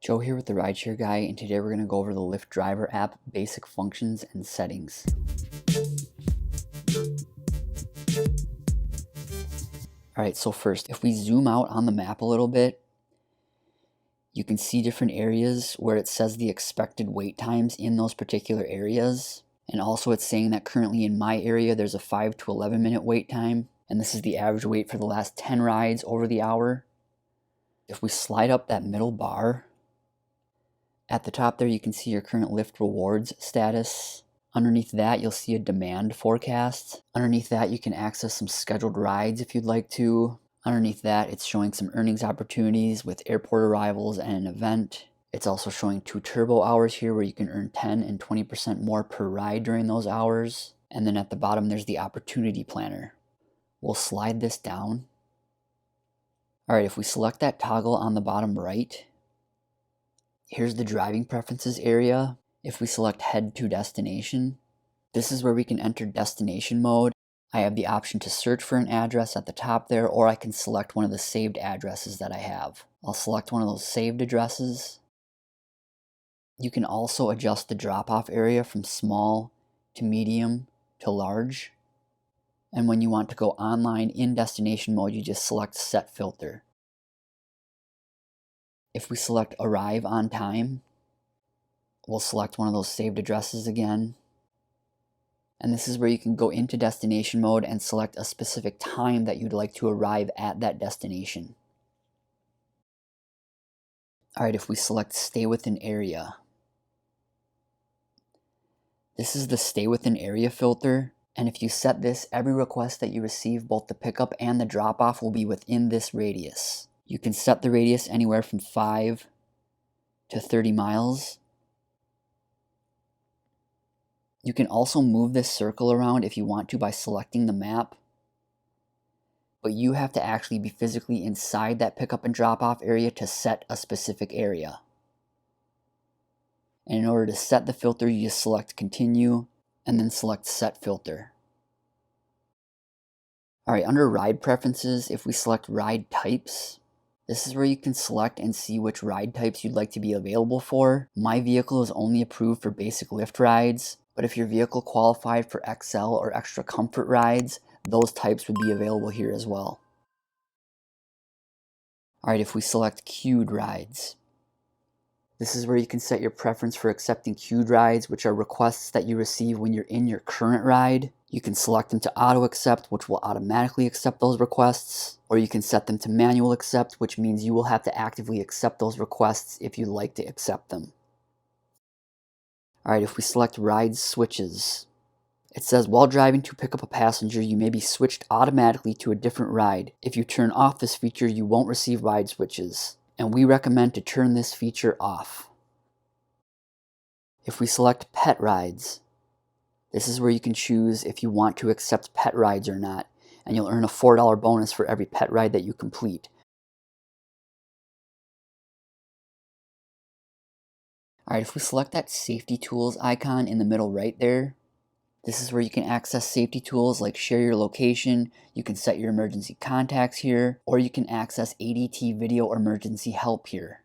Joe here with the RideShare Guy, and today we're going to go over the Lyft driver app basic functions and settings. Alright, so first, if we zoom out on the map a little bit, you can see different areas where it says the expected wait times in those particular areas. And also it's saying that currently in my area there's a 5 to 11 minute wait time, and this is the average wait for the last 10 rides over the hour. If we slide up that middle bar, at the top there you can see your current Lyft rewards status. Underneath that you'll see a demand forecast. Underneath that you can access some scheduled rides if you'd like to. Underneath that it's showing some earnings opportunities with airport arrivals and an event. It's also showing 2 turbo hours here where you can earn 10 and 20% more per ride during those hours. And then at the bottom there's the opportunity planner. We'll slide this down. Alright, if we select that toggle on the bottom right, here's the driving preferences area. If we select head to destination, this is where we can enter destination mode. I have the option to search for an address at the top there, or I can select one of the saved addresses that I have. I'll select one of those saved addresses. You can also adjust the drop-off area from small to medium to large. And when you want to go online in destination mode, you just select set filter. If we select arrive on time, we'll select one of those saved addresses again. And this is where you can go into destination mode and select a specific time that you'd like to arrive at that destination. Alright, if we select stay within area, this is the stay within area filter. And if you set this, every request that you receive, both the pickup and the drop off, will be within this radius. You can set the radius anywhere from 5 to 30 miles. You can also move this circle around if you want to by selecting the map. But you have to actually be physically inside that pickup and drop off area to set a specific area. And in order to set the filter, you just select continue and then select set filter. Alright, under ride preferences, if we select ride types, this is where you can select and see which ride types you'd like to be available for. My vehicle is only approved for basic Lyft rides, but if your vehicle qualified for XL or extra comfort rides, those types would be available here as well. Alright, if we select queued rides, this is where you can set your preference for accepting queued rides, which are requests that you receive when you're in your current ride. You can select them to auto accept, which will automatically accept those requests, or you can set them to manual accept, which means you will have to actively accept those requests if you'd like to accept them. Alright, if we select ride switches, it says while driving to pick up a passenger, you may be switched automatically to a different ride. If you turn off this feature, you won't receive ride switches, and we recommend to turn this feature off. If we select pet rides, this is where you can choose if you want to accept pet rides or not, and you'll earn a $4 bonus for every pet ride that you complete. Alright, if we select that safety tools icon in the middle right there, this is where you can access safety tools like share your location, you can set your emergency contacts here, or you can access ADT video emergency help here.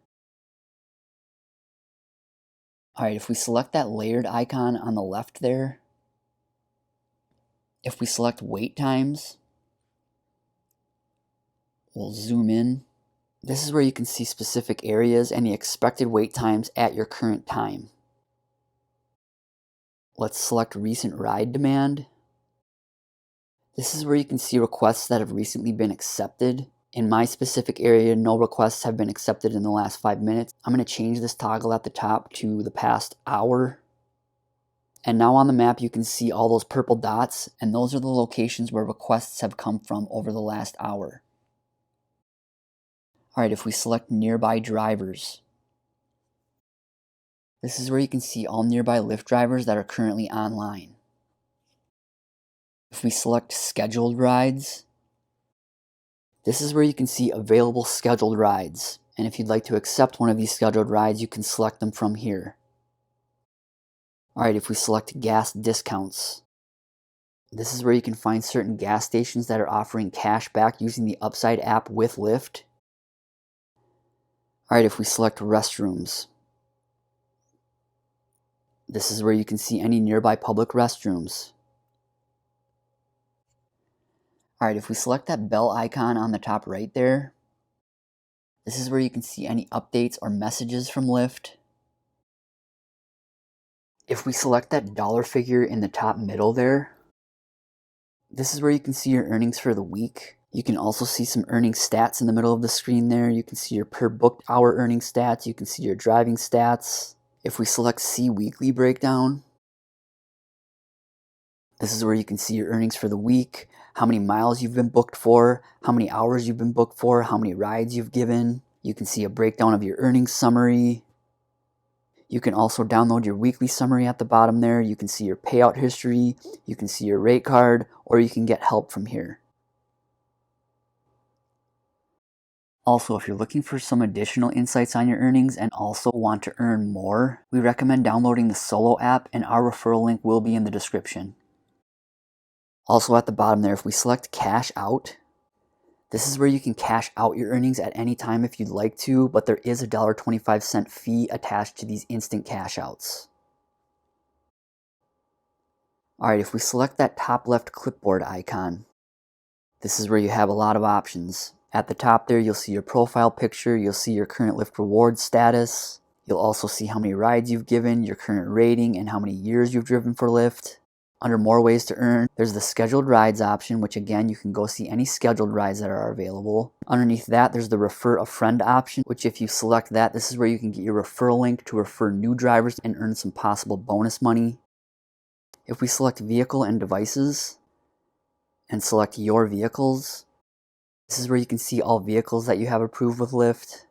Alright, if we select that layered icon on the left there, if we select wait times, we'll zoom in. This is where you can see specific areas and the expected wait times at your current time. Let's select recent ride demand. This is where you can see requests that have recently been accepted. In my specific area, no requests have been accepted in the last 5 minutes. I'm going to change this toggle at the top to the past hour. And now on the map you can see all those purple dots, and those are the locations where requests have come from over the last hour. Alright, if we select nearby drivers, this is where you can see all nearby Lyft drivers that are currently online. If we select scheduled rides, this is where you can see available scheduled rides. And if you'd like to accept one of these scheduled rides, you can select them from here. Alright, if we select gas discounts, this is where you can find certain gas stations that are offering cash back using the Upside app with Lyft. All right, if we select restrooms, this is where you can see any nearby public restrooms. All right, if we select that bell icon on the top right there, this is where you can see any updates or messages from Lyft. If we select that dollar figure in the top middle there, this is where you can see your earnings for the week. You can also see some earnings stats in the middle of the screen there. You can see your per booked hour earnings stats. You can see your driving stats. If we select see weekly breakdown, this is where you can see your earnings for the week, how many miles you've been booked for, how many hours you've been booked for, how many rides you've given. You can see a breakdown of your earnings summary. You can also download your weekly summary at the bottom there. You can see your payout history, you can see your rate card, or you can get help from here. Also, if you're looking for some additional insights on your earnings and also want to earn more, we recommend downloading the Solo app, and our referral link will be in the description. Also at the bottom there, if we select cash out, this is where you can cash out your earnings at any time if you'd like to, but there is a $1.25 fee attached to these instant cash outs. Alright, if we select that top left clipboard icon, this is where you have a lot of options. At the top there, you'll see your profile picture, you'll see your current Lyft rewards status, you'll also see how many rides you've given, your current rating, and how many years you've driven for Lyft. Under more ways to earn, there's the scheduled rides option, which again, you can go see any scheduled rides that are available. Underneath that, there's the refer a friend option, which if you select that, this is where you can get your referral link to refer new drivers and earn some possible bonus money. If we select vehicle and devices and select your vehicles, this is where you can see all vehicles that you have approved with Lyft.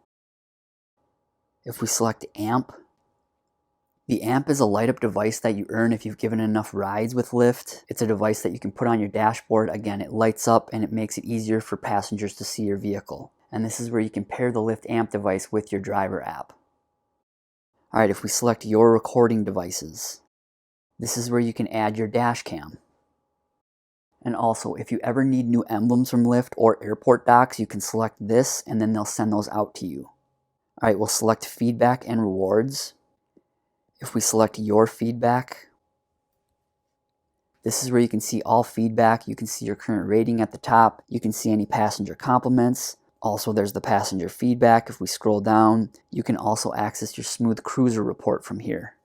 If we select AMP, the AMP is a light-up device that you earn if you've given enough rides with Lyft. It's a device that you can put on your dashboard. Again, it lights up and it makes it easier for passengers to see your vehicle. And this is where you can pair the Lyft AMP device with your driver app. Alright, if we select your recording devices, this is where you can add your dash cam. And also, if you ever need new emblems from Lyft or airport docs, you can select this and then they'll send those out to you. Alright, we'll select feedback and rewards. If we select your feedback, this is where you can see all feedback. You can see your current rating at the top. You can see any passenger compliments. Also, there's the passenger feedback. If we scroll down, you can also access your Smooth Cruiser report from here.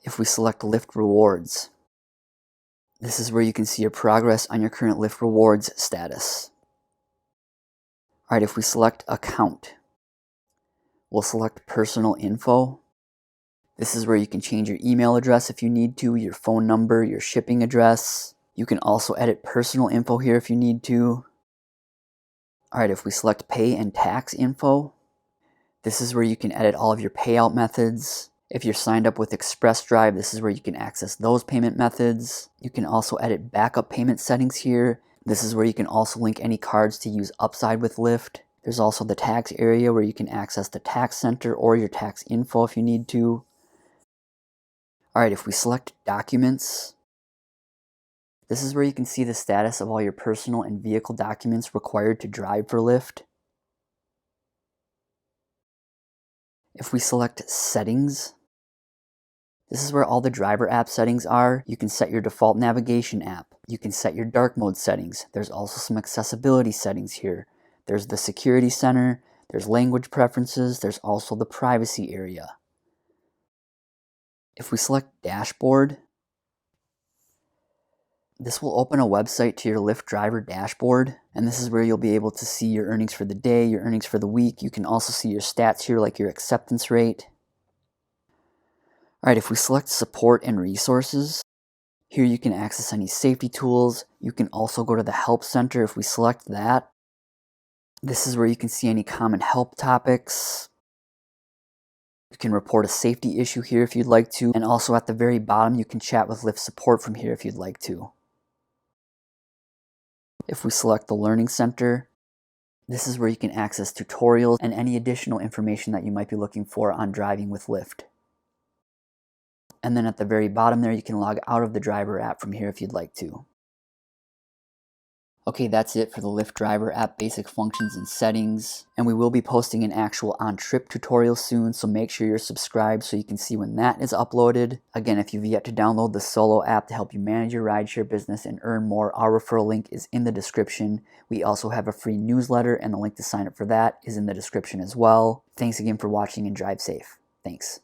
If we select Lyft Rewards, this is where you can see your progress on your current Lyft Rewards status. Alright, if we select Account, we'll select Personal Info. This is where you can change your email address if you need to, your phone number, your shipping address. You can also edit personal info here if you need to. Alright, if we select Pay and Tax Info, this is where you can edit all of your payout methods. If you're signed up with Express Drive, this is where you can access those payment methods. You can also edit backup payment settings here. This is where you can also link any cards to use Upside with Lyft. There's also the tax area where you can access the tax center or your tax info if you need to. Alright, if we select Documents, this is where you can see the status of all your personal and vehicle documents required to drive for Lyft. If we select Settings, this is where all the driver app settings are. You can set your default navigation app. You can set your dark mode settings. There's also some accessibility settings here. There's the security center, there's language preferences, there's also the privacy area. If we select Dashboard, this will open a website to your Lyft driver dashboard, and this is where you'll be able to see your earnings for the day, your earnings for the week. You can also see your stats here like your acceptance rate. Alright, if we select Support and Resources, here you can access any safety tools. You can also go to the Help Center if we select that. This is where you can see any common help topics. You can report a safety issue here if you'd like to, and also at the very bottom you can chat with Lyft support from here if you'd like to. If we select the Learning Center, this is where you can access tutorials and any additional information that you might be looking for on driving with Lyft. And then at the very bottom there, you can log out of the driver app from here if you'd like to. Okay, that's it for the Lyft Driver app basic functions and settings. And we will be posting an actual on-trip tutorial soon, so make sure you're subscribed so you can see when that is uploaded. Again, if you've yet to download the Solo app to help you manage your rideshare business and earn more, our referral link is in the description. We also have a free newsletter, and the link to sign up for that is in the description as well. Thanks again for watching, and drive safe. Thanks.